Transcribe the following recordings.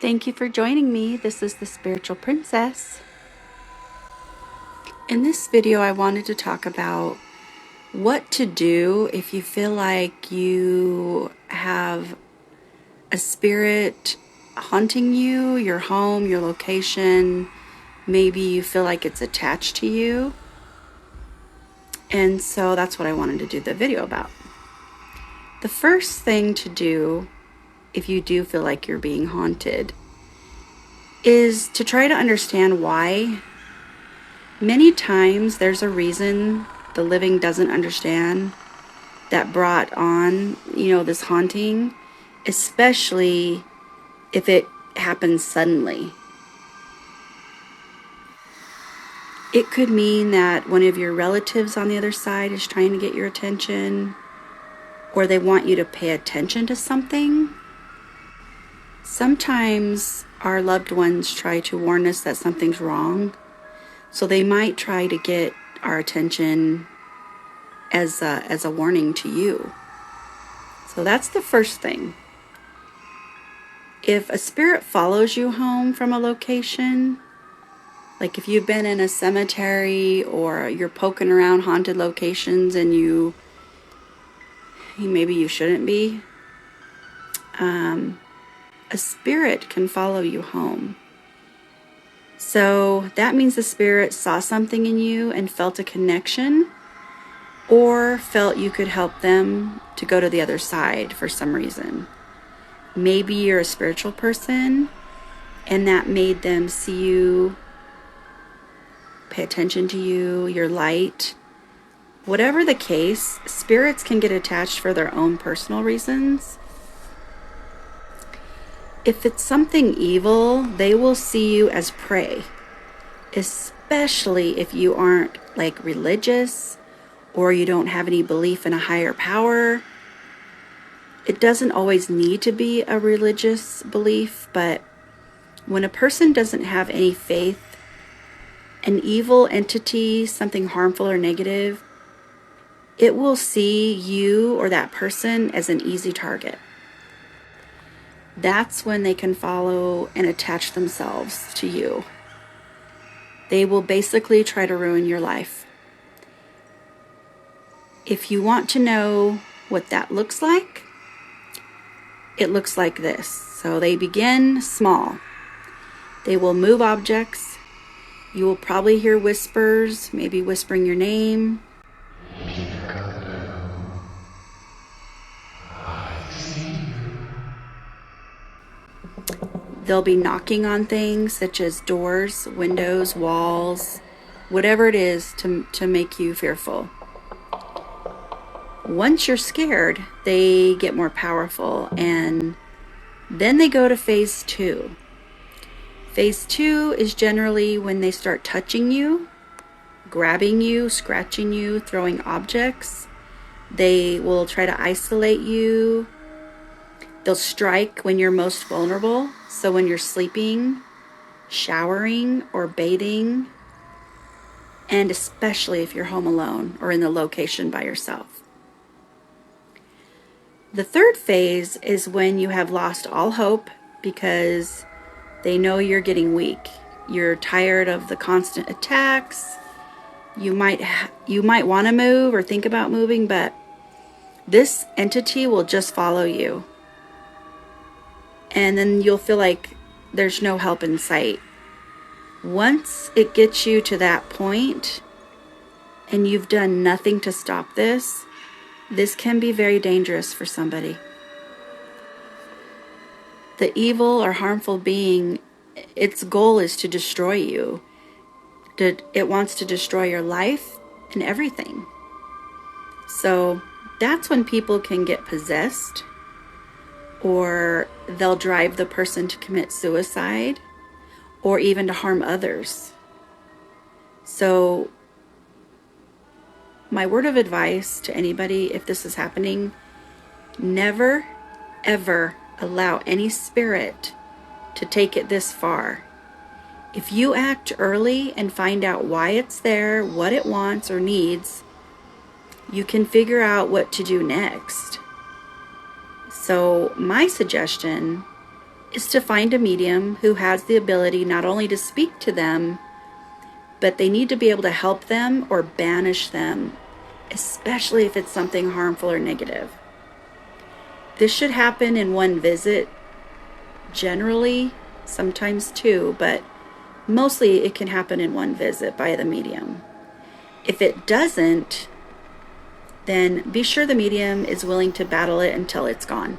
Thank you for joining me. This is the Spiritual Princess. In this video, I wanted to talk about what to do if you feel like you have a spirit haunting you, your home, your location. Maybe you feel like it's attached to you. And so that's what I wanted to do the video about. The first thing to do if you do feel like you're being haunted is to try to understand why. Many times there's a reason the living doesn't understand that brought on, this haunting, especially if it happens suddenly. It could mean that one of your relatives on the other side is trying to get your attention, or they want you to pay attention to something. Sometimes our loved ones try to warn us that something's wrong, so they might try to get our attention as a warning to you. So that's the first thing. If a spirit follows you home from a location, like if you've been in a cemetery or you're poking around haunted locations and maybe you shouldn't be, a spirit can follow you home. So that means the spirit saw something in you and felt a connection, or felt you could help them to go to the other side for some reason. Maybe you're a spiritual person and that made them see you, pay attention to you, your light. Whatever the case, spirits can get attached for their own personal reasons. If it's something evil, they will see you as prey, especially if you aren't like religious or you don't have any belief in a higher power. It doesn't always need to be a religious belief, but when a person doesn't have any faith, an evil entity, something harmful or negative, it will see you or that person as an easy target. That's when they can follow and attach themselves to you. They will basically try to ruin your life. If you want to know what that looks like, it looks like this. So they begin small. They will move objects. You will probably hear whispers, maybe whispering your name. They'll be knocking on things such as doors, windows, walls, whatever it is to make you fearful. Once you're scared, they get more powerful, and then they go to phase 2. Phase 2 is generally when they start touching you, grabbing you, scratching you, throwing objects. They will try to isolate you. They'll strike when you're most vulnerable. So when you're sleeping, showering, or bathing, and especially if you're home alone or in the location by yourself. The third phase is when you have lost all hope because they know you're getting weak. You're tired of the constant attacks. You might want to move or think about moving, but this entity will just follow you. And then you'll feel like there's no help in sight. Once it gets you to that point and you've done nothing to stop this, this can be very dangerous for somebody. The evil or harmful being, its goal is to destroy you. It wants to destroy your life and everything. So that's when people can get possessed, or they'll drive the person to commit suicide, or even to harm others. So my word of advice to anybody, if this is happening, never, ever allow any spirit to take it this far. If you act early and find out why it's there, what it wants or needs, you can figure out what to do next. So my suggestion is to find a medium who has the ability not only to speak to them, but they need to be able to help them or banish them, especially if it's something harmful or negative. This should happen in one visit, generally, sometimes two, but mostly it can happen in one visit by the medium. If it doesn't, then be sure the medium is willing to battle it until it's gone.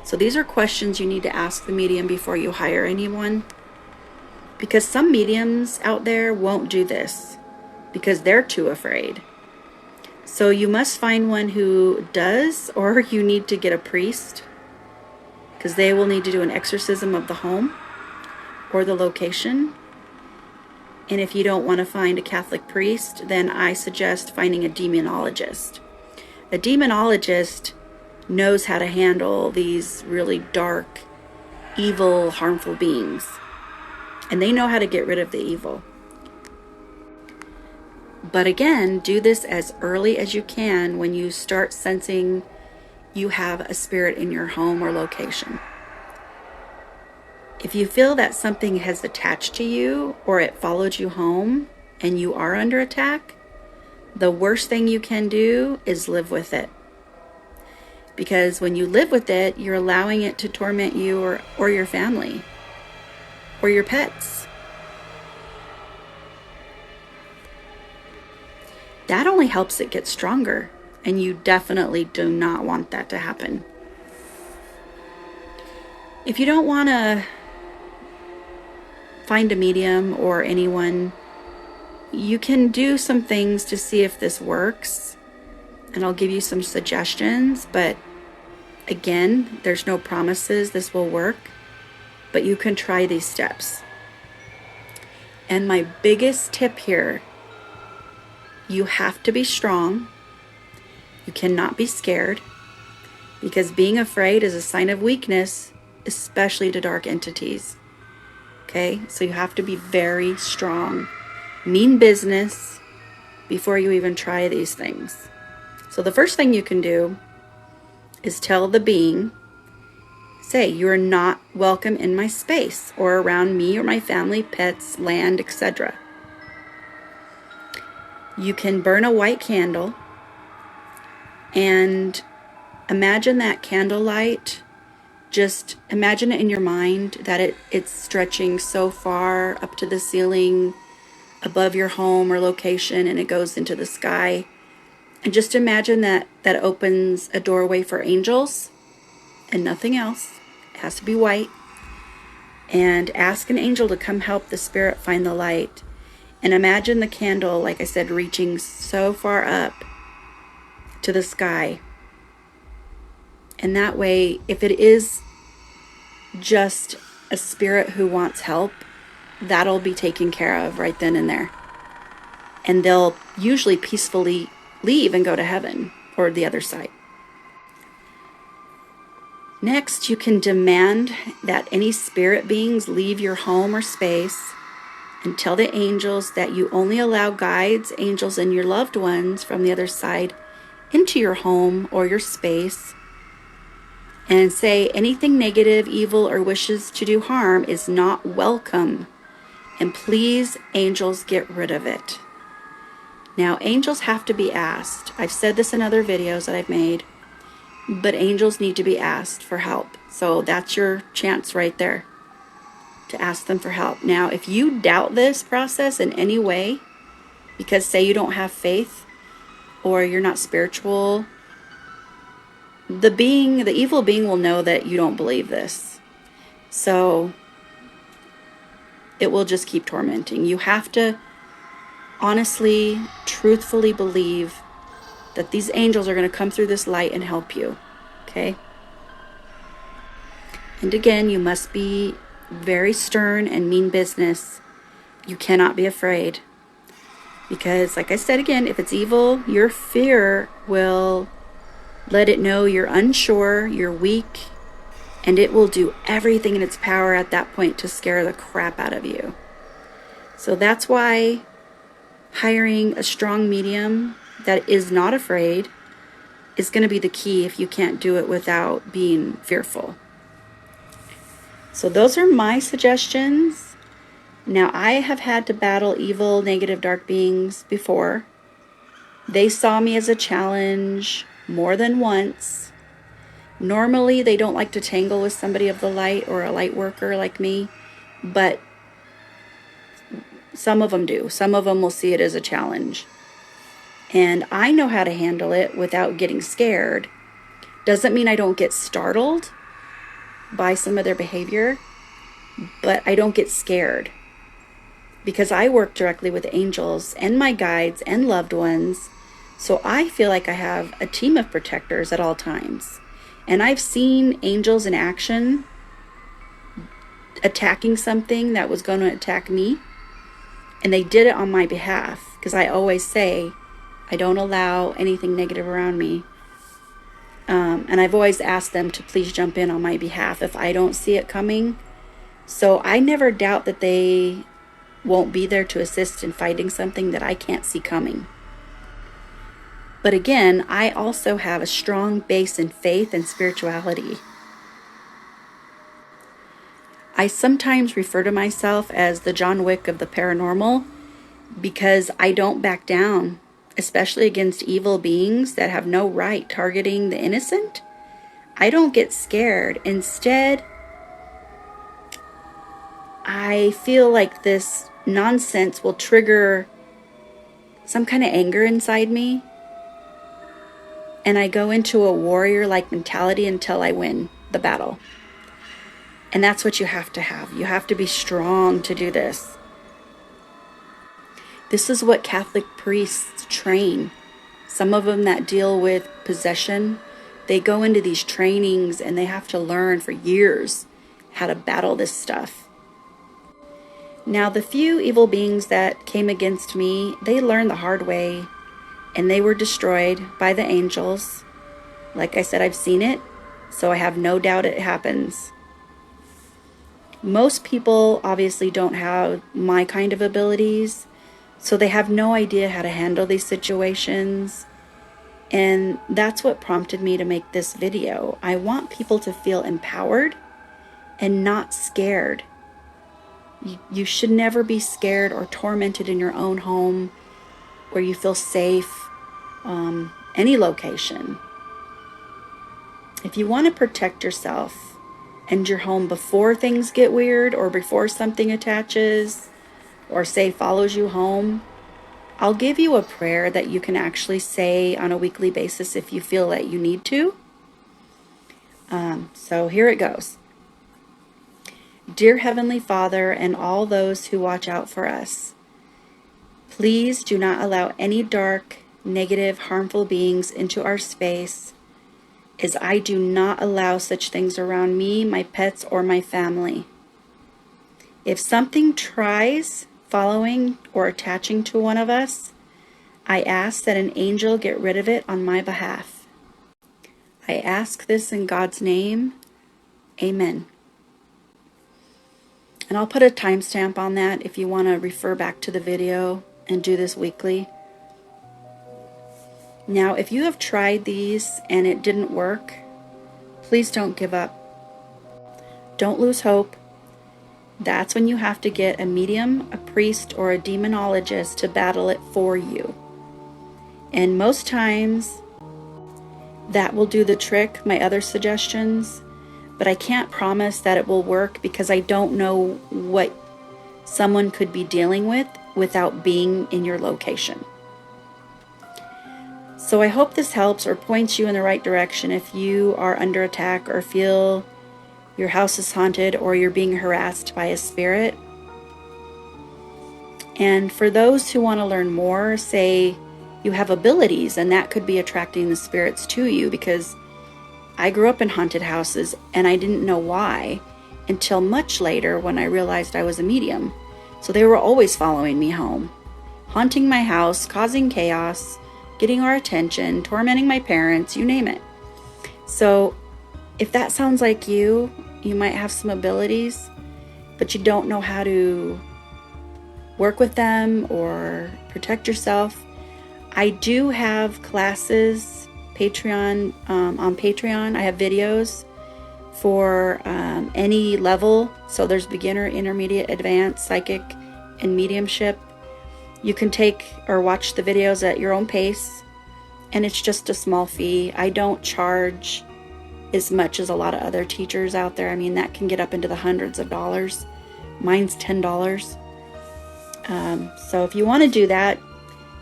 So these are questions you need to ask the medium before you hire anyone, because some mediums out there won't do this because they're too afraid. So you must find one who does, or you need to get a priest, because they will need to do an exorcism of the home or the location. And if you don't want to find a Catholic priest, then I suggest finding a demonologist. A demonologist knows how to handle these really dark, evil, harmful beings. And they know how to get rid of the evil. But again, do this as early as you can when you start sensing you have a spirit in your home or location. If you feel that something has attached to you or it followed you home and you are under attack, the worst thing you can do is live with it. Because when you live with it, you're allowing it to torment you or your family or your pets. That only helps it get stronger, and you definitely do not want that to happen. If you don't want to find a medium or anyone, you can do some things to see if this works, and I'll give you some suggestions, but again, there's no promises this will work, but you can try these steps. And my biggest tip here, you have to be strong. You cannot be scared, because being afraid is a sign of weakness, especially to dark entities. Okay, so you have to be very strong. Mean business before you even try these things. So the first thing you can do is tell the being, say, you're not welcome in my space or around me or my family, pets, land, etc. You can burn a white candle and imagine that candlelight. Just imagine it in your mind that it's stretching so far up to the ceiling above your home or location, and it goes into the sky. And just imagine that opens a doorway for angels and nothing else. It has to be white. And ask an angel to come help the spirit find the light. And imagine the candle, like I said, reaching so far up to the sky. And that way, if it is just a spirit who wants help, that'll be taken care of right then and there. And they'll usually peacefully leave and go to heaven or the other side. Next, you can demand that any spirit beings leave your home or space, and tell the angels that you only allow guides, angels, and your loved ones from the other side into your home or your space. And say anything negative, evil, or wishes to do harm is not welcome. And please, angels, get rid of it. Now, angels have to be asked. I've said this in other videos that I've made, but angels need to be asked for help. So that's your chance right there, to ask them for help. Now, if you doubt this process in any way, because say you don't have faith or you're not spiritual, the evil being will know that you don't believe this. So it will just keep tormenting. You have to honestly, truthfully believe that these angels are going to come through this light and help you. Okay? And again, you must be very stern and mean business. You cannot be afraid. Because, like I said again, if it's evil, your fear will let it know you're unsure, you're weak, and it will do everything in its power at that point to scare the crap out of you. So that's why hiring a strong medium that is not afraid is going to be the key if you can't do it without being fearful. So those are my suggestions. Now, I have had to battle evil, negative, dark beings before. They saw me as a challenge more than once. Normally, they don't like to tangle with somebody of the light or a light worker like me, but some of them do. Some of them will see it as a challenge. And I know how to handle it without getting scared. Doesn't mean I don't get startled by some of their behavior, but I don't get scared because I work directly with angels and my guides and loved ones. So I feel like I have a team of protectors at all times. And I've seen angels in action attacking something that was going to attack me. And they did it on my behalf, because I always say I don't allow anything negative around me. And I've always asked them to please jump in on my behalf if I don't see it coming. So I never doubt that they won't be there to assist in fighting something that I can't see coming. But again, I also have a strong base in faith and spirituality. I sometimes refer to myself as the John Wick of the paranormal because I don't back down, especially against evil beings that have no right targeting the innocent. I don't get scared. Instead, I feel like this nonsense will trigger some kind of anger inside me, and I go into a warrior-like mentality until I win the battle. And that's what you have to have. You have to be strong to do this. This is what Catholic priests train. Some of them that deal with possession, they go into these trainings and they have to learn for years how to battle this stuff. Now, the few evil beings that came against me, they learned the hard way and they were destroyed by the angels. Like I said, I've seen it, so I have no doubt it happens. Most people obviously don't have my kind of abilities, so they have no idea how to handle these situations. And that's what prompted me to make this video. I want people to feel empowered and not scared. You should never be scared or tormented in your own home where you feel safe, any location. If you want to protect yourself and your home before things get weird or before something attaches or say follows you home, I'll give you a prayer that you can actually say on a weekly basis if you feel that you need to. So here it goes. Dear Heavenly Father and all those who watch out for us, please do not allow any dark, negative, harmful beings into our space, as I do not allow such things around me, my pets, or my family. If something tries following or attaching to one of us, I ask that an angel get rid of it on my behalf. I ask this in God's name. Amen. And I'll put a timestamp on that if you want to refer back to the video and do this weekly. Now, if you have tried these and it didn't work, please don't give up. Don't lose hope. That's when you have to get a medium, a priest, or a demonologist to battle it for you. And most times, that will do the trick, my other suggestions, but I can't promise that it will work because I don't know what someone could be dealing with without being in your location. So I hope this helps or points you in the right direction if you are under attack or feel your house is haunted or you're being harassed by a spirit. And for those who want to learn more, say you have abilities and that could be attracting the spirits to you, because I grew up in haunted houses and I didn't know why until much later when I realized I was a medium. So they were always following me home, haunting my house, causing chaos, getting our attention, tormenting my parents, you name it. So if that sounds like you might have some abilities, but you don't know how to work with them or protect yourself. I do have classes on Patreon. I have videos for any level. So there's beginner, intermediate, advanced, psychic, and mediumship. You can take or watch the videos at your own pace, and it's just a small fee. I don't charge as much as a lot of other teachers out there. I mean, that can get up into the hundreds of dollars. Mine's $10. So if you want to do that,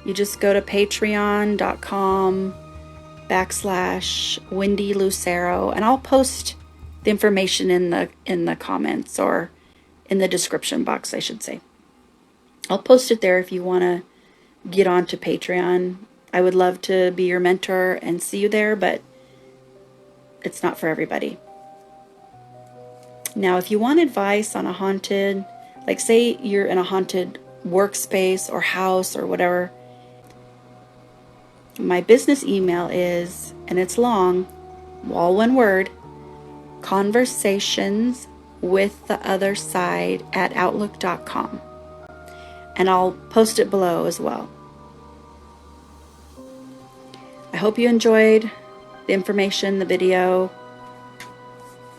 you just go to patreon.com/Windy Lucero, and I'll post the information in the comments, or in the description box, I should say. I'll post it there if you want to get onto Patreon. I would love to be your mentor and see you there, but it's not for everybody. Now, if you want advice on a haunted, like say you're in a haunted workspace or house or whatever, my business email is, and it's long, all one word, conversationswiththeotherside@outlook.com. And I'll post it below as well. I hope you enjoyed the information, the video.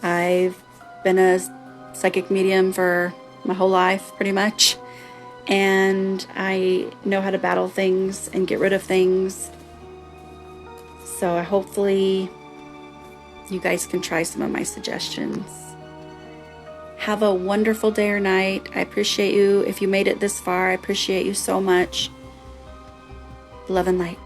I've been a psychic medium for my whole life, pretty much. And I know how to battle things and get rid of things. So hopefully you guys can try some of my suggestions. Have a wonderful day or night. I appreciate you. If you made it this far, I appreciate you so much. Love and light.